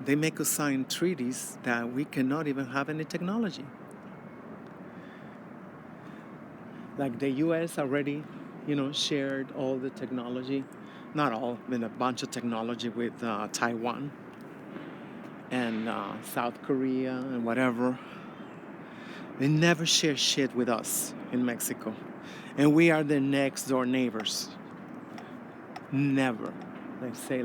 they make us sign treaties that we cannot even have any technology. Like the U.S. already, shared all the technology, not all, a bunch of technology with Taiwan and South Korea and whatever. They never share shit with us in Mexico. And we are their next door neighbors. Never. They say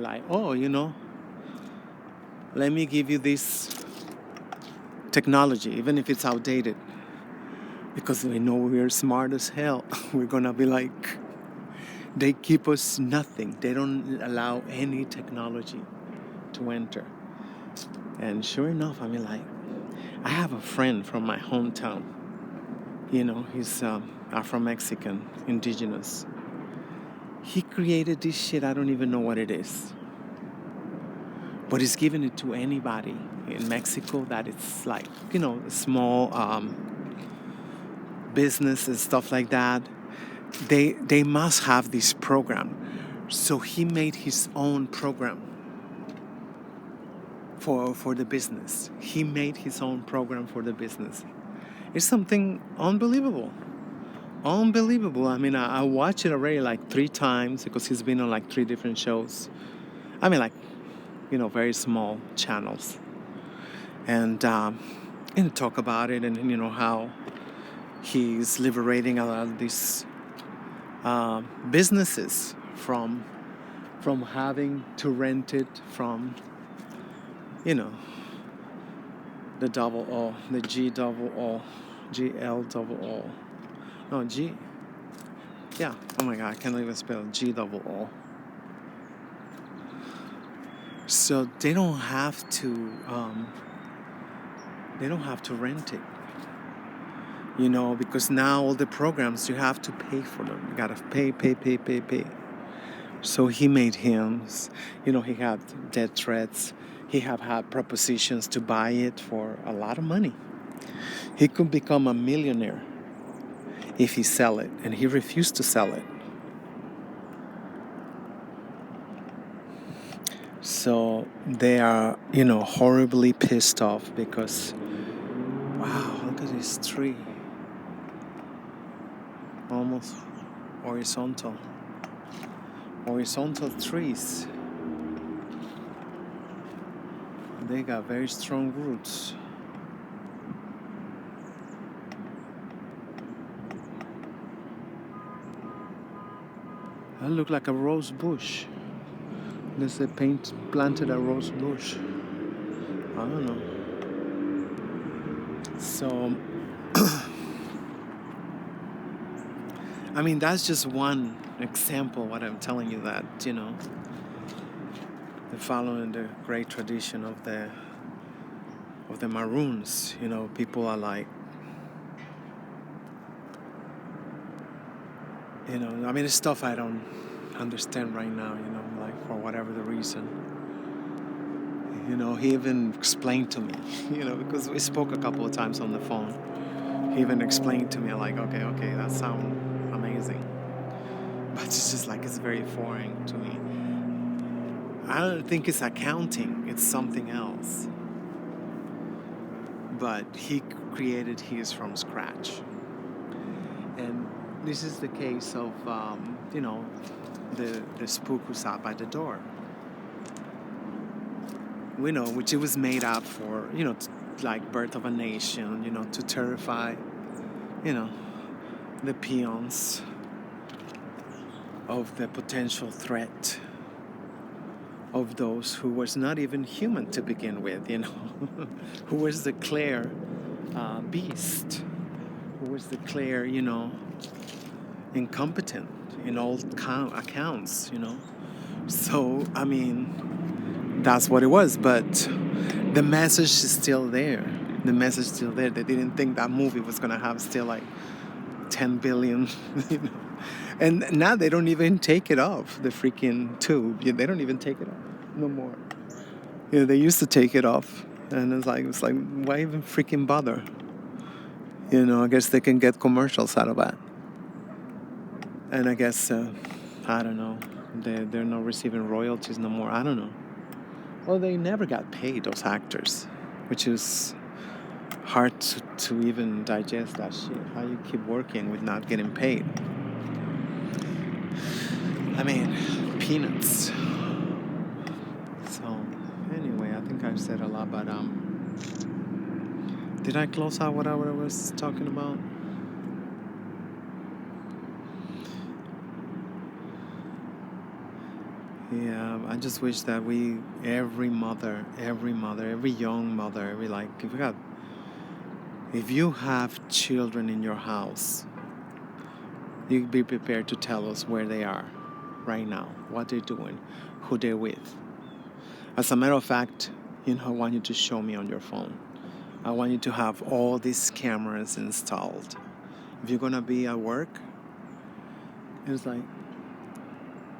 let me give you this technology, even if it's outdated. Because they know we're smart as hell. We're gonna be like, they keep us nothing. They don't allow any technology to enter. And sure enough, I have a friend from my hometown. He's Afro-Mexican, indigenous. He created this shit, I don't even know what it is. But he's giving it to anybody in Mexico that it's like, a small business and stuff like that. They must have this program. So he made his own program for the business. He made his own program for the business. It's something unbelievable. Unbelievable. I watched it already like 3 times because he's been on like 3 different shows. Very small channels. And and talk about it, and how he's liberating a lot of these businesses from having to rent it from you know the double O, the G double O, GL double O, no G, yeah. Oh my God, I can't even spell G double O. So they don't have to rent it, because now all the programs you have to pay for them. You gotta pay. So he made hymns. He had death threats. He have had propositions to buy it for a lot of money. He could become a millionaire if he sell it, and he refused to sell it. So they are, horribly pissed off because, wow, look at this tree. Almost horizontal. Horizontal trees. They got very strong roots. That look like a rose bush. Unless they planted a rose bush. I don't know. So, I mean, that's just one example. What I'm telling you, that they're following the great tradition of the Maroons. People are like, I mean, it's stuff I don't understand right now. Like for whatever the reason. He even explained to me, because we spoke a couple of times on the phone. He even explained to me, like, okay, that sounds amazing. But it's just like, it's very foreign to me. I don't think it's accounting, it's something else. But he created his from scratch. And this is the case of, the spook who sat by the door. Which it was made up for, like Birth of a Nation, to terrify, the peons of the potential threat of those who was not even human to begin with, who was the clear beast, who was the clear, incompetent in all accounts, So, I mean, that's what it was, but the message is still there. The message is still there. They didn't think that movie was going to have still like 10 billion, And now they don't even take it off the freaking tube. They don't even take it off no more. They used to take it off, and it's like why even freaking bother? I guess they can get commercials out of that, and I guess I don't know. They're not receiving royalties no more. I don't know. Well, they never got paid, those actors, which is hard to even digest that shit. How you keep working with not getting paid? I mean, peanuts. So, anyway, I think I've said a lot, but did I close out what I was talking about? Yeah, I just wish that every mother, every young mother, if you have children in your house, you be prepared to tell us where they are right now, what they're doing, who they're with. As a matter of fact, I want you to show me on your phone. I want you to have all these cameras installed. If you're gonna be at work, it's like,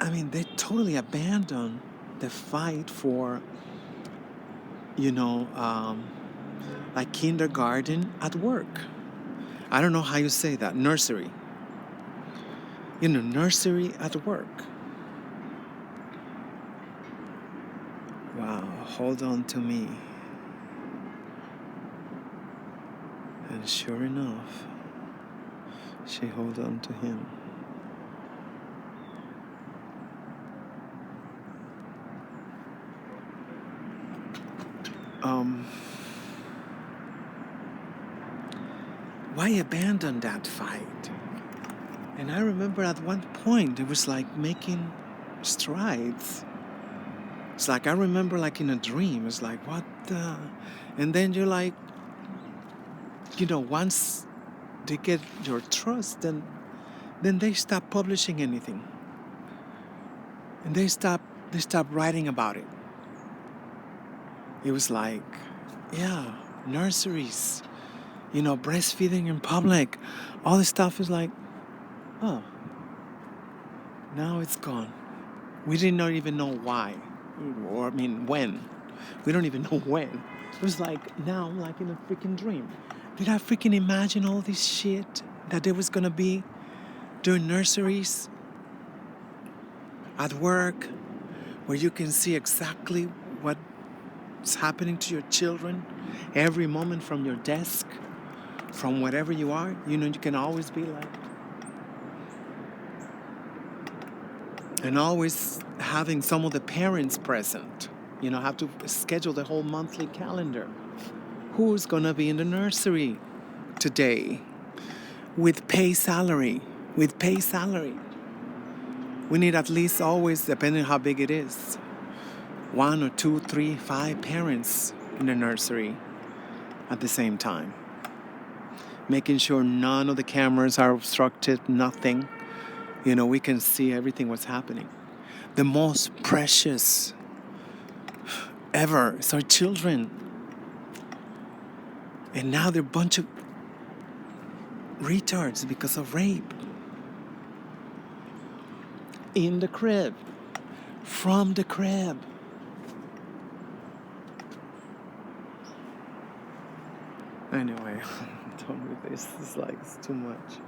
I mean, they totally abandoned the fight for, like kindergarten at work. I don't know how you say that. Nursery. Nursery at work. Wow, hold on to me. And sure enough, she held on to him. why abandon that fight? And I remember at one point it was like making strides. It's like I remember like in a dream. It's like what the, and then you're like, once they get your trust, then they stop publishing anything, and they stop writing about it. It was like, yeah, nurseries, breastfeeding in public, all this stuff is like, oh, now it's gone. We did not even know why, or I mean when. We don't even know when. It was like now I'm like in a freaking dream. Did I freaking imagine all this shit that there was gonna be during nurseries, at work, where you can see exactly what's happening to your children every moment from your desk, from wherever you are? You can always be like, and always having some of the parents present. Have to schedule the whole monthly calendar. Who's gonna be in the nursery today with pay salary? With pay salary. We need at least always, depending on how big it is, 1 or 2, 3, 5 parents in the nursery at the same time. Making sure none of the cameras are obstructed, nothing. We can see everything what's happening. The most precious ever is our children. And now they're a bunch of retards because of rape. In the crib. From the crib. Anyway, I'm done with this. It's too much.